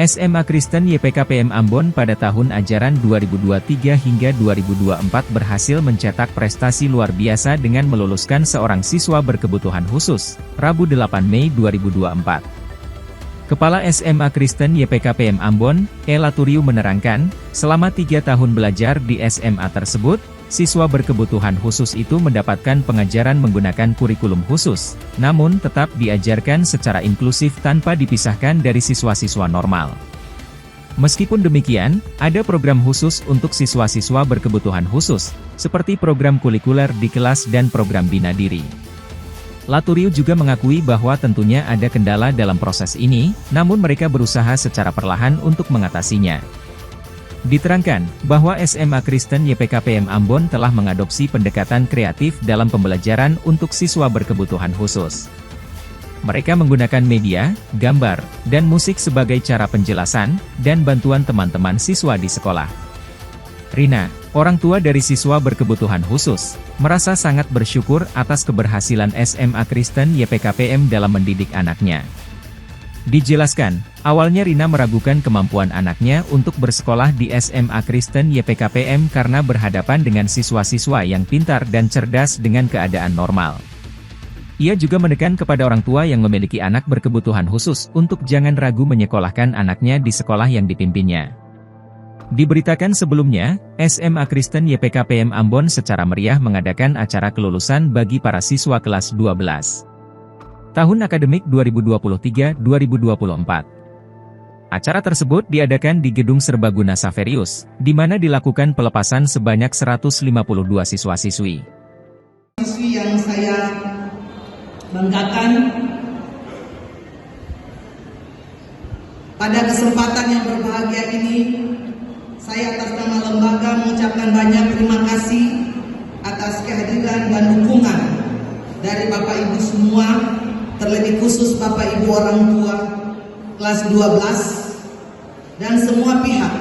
SMA Kristen YPKPM Ambon pada tahun ajaran 2023 hingga 2024 berhasil mencetak prestasi luar biasa dengan meluluskan seorang siswa berkebutuhan khusus, Rabu 8 Mei 2024. Kepala SMA Kristen YPKPM Ambon, Ella Turiu menerangkan, selama 3 tahun belajar di SMA tersebut, siswa berkebutuhan khusus itu mendapatkan pengajaran menggunakan kurikulum khusus, namun tetap diajarkan secara inklusif tanpa dipisahkan dari siswa-siswa normal. Meskipun demikian, ada program khusus untuk siswa-siswa berkebutuhan khusus, seperti program kulikuler di kelas dan program bina diri. Laturiu juga mengakui bahwa tentunya ada kendala dalam proses ini, namun mereka berusaha secara perlahan untuk mengatasinya. Diterangkan, bahwa SMA Kristen YPKPM Ambon telah mengadopsi pendekatan kreatif dalam pembelajaran untuk siswa berkebutuhan khusus. Mereka menggunakan media, gambar, dan musik sebagai cara penjelasan, dan bantuan teman-teman siswa di sekolah. Rina, orang tua dari siswa berkebutuhan khusus, merasa sangat bersyukur atas keberhasilan SMA Kristen YPKPM dalam mendidik anaknya. Dijelaskan, awalnya Rina meragukan kemampuan anaknya untuk bersekolah di SMA Kristen YPKPM karena berhadapan dengan siswa-siswa yang pintar dan cerdas dengan keadaan normal. Ia juga menekan kepada orang tua yang memiliki anak berkebutuhan khusus untuk jangan ragu menyekolahkan anaknya di sekolah yang dipimpinnya. Diberitakan sebelumnya, SMA Kristen YPKPM Ambon secara meriah mengadakan acara kelulusan bagi para siswa kelas 12. Tahun akademik 2023-2024. Acara tersebut diadakan di Gedung Serbaguna Saverius, di mana dilakukan pelepasan sebanyak 152 siswa-siswi. Siswi yang saya banggakan, pada kesempatan yang berbahagia ini, saya atas nama lembaga mengucapkan banyak terima kasih atas kehadiran dan dukungan dari Bapak Ibu semua, terlebih khusus Bapak Ibu orang tua kelas 12 dan semua pihak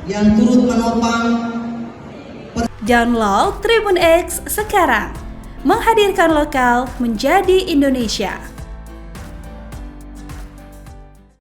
yang turut menopang. Download Tribun X sekarang, menghadirkan lokal menjadi Indonesia.